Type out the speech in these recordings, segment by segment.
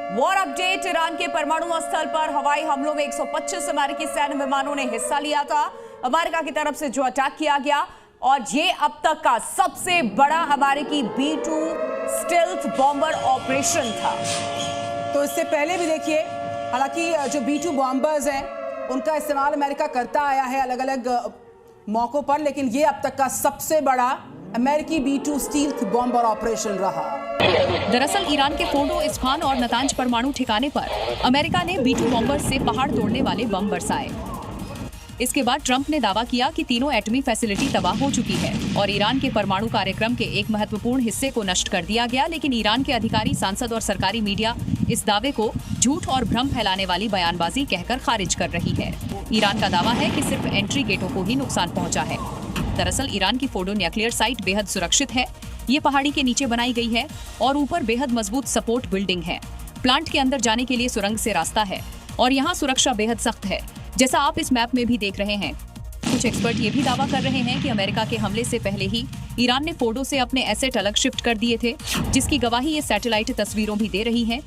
War update. Iran के परमाणु स्थल पर हवाई हमलों में 125 अमेरिकी सैन्य विमानों ने हिस्सा लिया था। अमेरिका की तरफ से जो अटैक किया गया, और ये अब तक का सबसे बड़ा अमेरिकी B-2 स्टेल्थ बॉम्बर ऑपरेशन था। तो इससे पहले भी देखिए, हालांकि जो B-2 बॉम्बर्स हैं उनका इस्तेमाल अमेरिका करता आया है अलग अलग मौकों पर, लेकिन ये अब तक का सबसे बड़ा अमेरिकी B-2 स्टील्थ बॉम्बर ऑपरेशन रहा। दरअसल ईरान के फोर्डो, इस्फहान और नतांज परमाणु ठिकाने पर अमेरिका ने B-2 बॉम्बर से पहाड़ तोड़ने वाले बम बरसाए। इसके बाद ट्रंप ने दावा किया कि तीनों एटमी फैसिलिटी तबाह हो चुकी है और ईरान के परमाणु कार्यक्रम के एक महत्वपूर्ण हिस्से को नष्ट कर दिया गया। लेकिन ईरान के अधिकारी, सांसद और सरकारी मीडिया इस दावे को झूठ और भ्रम फैलाने वाली बयानबाजी कहकर खारिज कर रही है। ईरान का दावा है कि सिर्फ एंट्री गेटों को ही नुकसान पहुंचा है। दरअसल ईरान की फोर्डो न्यूक्लियर साइट बेहद सुरक्षित है। ये पहाड़ी के नीचे बनाई गई है और ऊपर बेहद मजबूत सपोर्ट बिल्डिंग है। प्लांट के अंदर जाने के लिए सुरंग से रास्ता है और यहाँ सुरक्षा बेहद सख्त है, जैसा आप इस मैप में भी देख रहे हैं। कुछ एक्सपर्ट ये भी दावा कर रहे हैं कि अमेरिका के हमले से पहले ही ईरान ने फोर्डो से अपने एसेट अलग शिफ्ट कर दिए थे, जिसकी गवाही ये सैटेलाइट तस्वीरों भी दे रही हैं।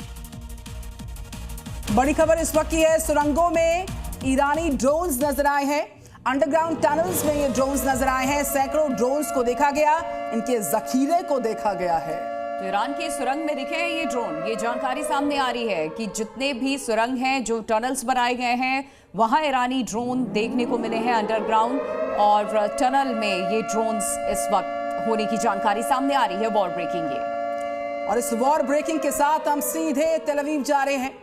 बड़ी खबर इस वक्त की है, सुरंगों में ईरानी ड्रोन्स नजर आए हैं। अंडरग्राउंड टनल्स में ये ड्रोन्स नजर आए हैं। सैकड़ों ड्रोन्स को देखा गया, इनके जखीरे को देखा गया है। तो ईरान की सुरंग में दिखे हैं ये ड्रोन। ये जानकारी सामने आ रही है कि जितने भी सुरंग हैं, जो टनल्स बनाए गए हैं, वहां ईरानी ड्रोन देखने को मिले हैं अंडरग्राउंड, और टनल में ये ड्रोन्स इस वक्त होने की जानकारी सामने आ रही है। वॉर ब्रेकिंग ये, और इस वॉर ब्रेकिंग के साथ हम सीधे तेल अवीव जा रहे हैं।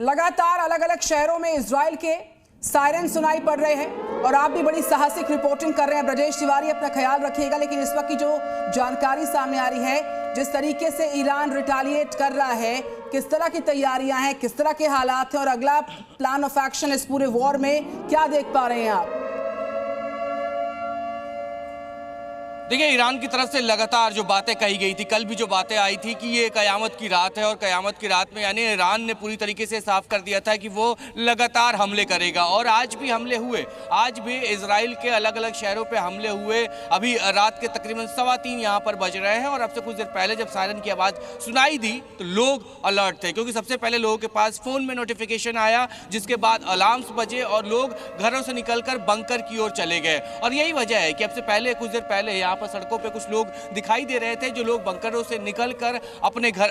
लगातार अलग अलग शहरों में इजराइल के सायरन सुनाई पड़ रहे हैं और आप भी बड़ी साहसिक रिपोर्टिंग कर रहे हैं। ब्रजेश तिवारी, अपना ख्याल रखिएगा। लेकिन इस वक्त की जो जानकारी सामने आ रही है, जिस तरीके से ईरान रिटालिएट कर रहा है, किस तरह की तैयारियां हैं, किस तरह के हालात हैं, और अगला प्लान ऑफ एक्शन इस पूरे वॉर में क्या देख पा रहे हैं आप? देखिए, ईरान की तरफ से लगातार जो बातें कही गई थी, कल भी जो बातें आई थी कि ये कयामत की रात है, और कयामत की रात में यानी ईरान ने पूरी तरीके से साफ कर दिया था कि वो लगातार हमले करेगा, और आज भी हमले हुए। आज भी इजराइल के अलग अलग शहरों पे हमले हुए। अभी रात के तकरीबन 3:15 यहाँ पर बज रहे हैं, और अब से कुछ देर पहले जब सायरन की आवाज़ सुनाई दी तो लोग अलर्ट थे, क्योंकि सबसे पहले लोगों के पास फ़ोन में नोटिफिकेशन आया, जिसके बाद अलार्म्स बजे और लोग घरों से निकलकर बंकर की ओर चले गए। और यही वजह है कि अब से पहले, कुछ देर पहले यहाँ सड़कों पे कुछ लोग दिखाई दे रहे थे, जो लोग बंकरों से निकलकर अपने घर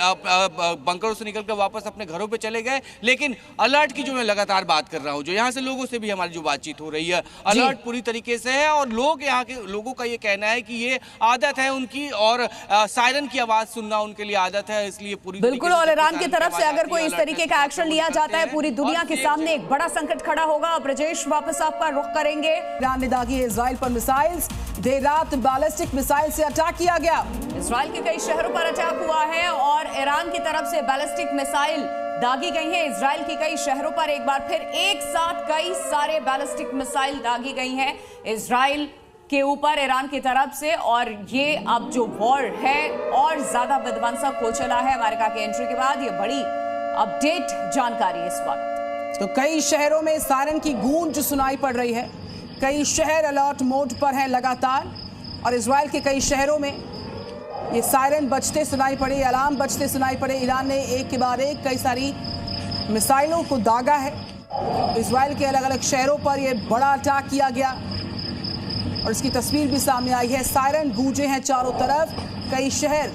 बंकरों से निकलकर वापस अपने घरों पे चले गए। लेकिन अलर्ट की जो मैं लगातार बात कर रहा हूं, जो यहाँ से लोगों से भी हमारी जो बातचीत हो रही है, अलर्ट पूरी तरीके से है। और लोग, यहाँ के लोगों का ये कहना है कि ये आदत है उनकी, और सायरन की आवाज सुनना उनके लिए आदत है, इसलिए पूरी बिल्कुल। और ईरान की तरफ से अगर कोई इस तरीके का एक्शन लिया जाता है, पूरी दुनिया के सामने एक बड़ा संकट खड़ा होगा। ब्रजेश, वापस आपका रुख करेंगे। ईरान ने दागी इजराइल पर मिसाइल्स। देर रात बैलिस्टिक मिसाइल से अटैक किया गया। इजराइल के कई शहरों पर अटैक हुआ है और ईरान की तरफ से बैलिस्टिक मिसाइल दागी गई है। इजराइल के कई शहरों पर एक बार फिर एक साथ कई सारे बैलिस्टिक मिसाइल दागी गई हैं इजराइल के ऊपर, ईरान की तरफ से। और ये अब जो वॉर है और ज्यादा विध्वंसक हो चला है अमेरिका के एंट्री के बाद। ये बड़ी अपडेट जानकारी इस वक्त। तो कई शहरों में सायरन की गूंज सुनाई पड़ रही है। कई शहर अलर्ट मोड पर हैं लगातार, और इजराइल के कई शहरों में ये सायरन बजते सुनाई पड़े, अलार्म बजते सुनाई पड़े। ईरान ने एक के बाद एक कई सारी मिसाइलों को दागा है। इजराइल के अलग अलग शहरों पर यह बड़ा अटैक किया गया, और इसकी तस्वीर भी सामने आई है। सायरन गूंजे हैं चारों तरफ, कई शहर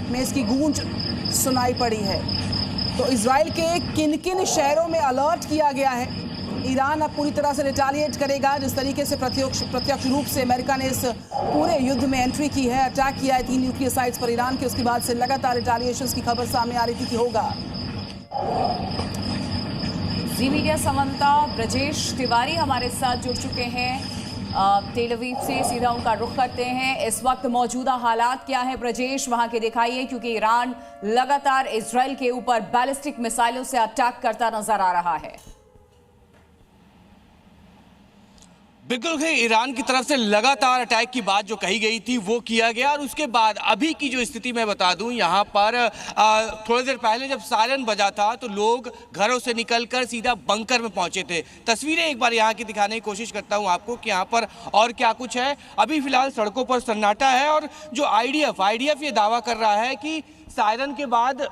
में इसकी गूंज सुनाई पड़ी है। तो इजराइल के किन किन शहरों में अलर्ट किया गया है? ईरान अब पूरी तरह से रिटालिएट करेगा। जिस तरीके से प्रत्यक्ष रूप से अमेरिका ने इस पूरे युद्ध में एंट्री की है, अटैक किया है 3 न्यूक्लियर साइट्स पर ईरान के, उसके बाद से लगातार रिटालिएशंस की खबर सामने आ रही थी कि होगा। जी मीडिया संवाददाता ब्रजेश तिवारी हमारे साथ जुड़ चुके हैं तेल अवीव से। सीधा उनका रुख करते हैं। इस वक्त मौजूदा हालात क्या है ब्रजेश, वहां के दिखाइए, क्योंकि ईरान लगातार इजराइल के ऊपर बैलिस्टिक मिसाइलों से अटैक करता नजर आ रहा है। बिल्कुल, ईरान की तरफ से लगातार अटैक की बात जो कही गई थी वो किया गया, और उसके बाद अभी की जो स्थिति मैं बता दूं, यहाँ पर थोड़ी देर पहले जब सायरन बजा था तो लोग घरों से निकलकर सीधा बंकर में पहुंचे थे। तस्वीरें एक बार यहाँ की दिखाने की कोशिश करता हूँ आपको कि यहाँ पर और क्या कुछ है। अभी फिलहाल सड़कों पर सन्नाटा है, और जो आईडीएफ ये दावा कर रहा है कि सायरन के बाद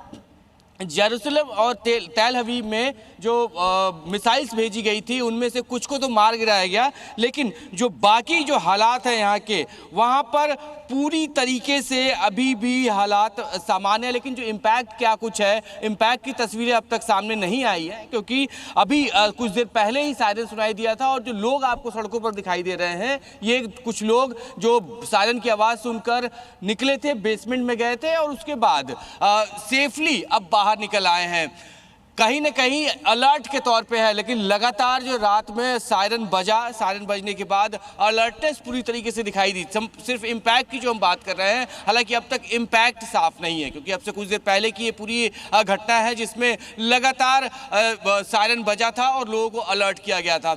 जेरूसलम और तेल अवीव में जो मिसाइल्स भेजी गई थी उनमें से कुछ को तो मार गिराया गया, लेकिन जो बाकी जो हालात हैं यहाँ के, वहाँ पर पूरी तरीके से अभी भी हालात सामान्य है। लेकिन जो इम्पैक्ट क्या कुछ है, इम्पैक्ट की तस्वीरें अब तक सामने नहीं आई है, क्योंकि अभी कुछ देर पहले ही सायरन सुनाई दिया था और जो लोग आपको सड़कों पर दिखाई दे रहे हैं, ये कुछ लोग जो सायरन की आवाज़ सुनकर निकले थे, बेसमेंट में गए थे और उसके बाद सेफली अब बाहर निकल आए हैं। कहीं न कहीं अलर्ट के तौर पे है, लेकिन लगातार जो रात में सायरन बजने के बाद अलर्टनेस पूरी तरीके से दिखाई दी। सिर्फ इम्पैक्ट की जो हम बात कर रहे हैं, हालांकि अब तक इम्पैक्ट साफ नहीं है, क्योंकि अब से कुछ देर पहले की ये पूरी घटना है जिसमें लगातार सायरन बजा था और लोगों को अलर्ट किया गया था।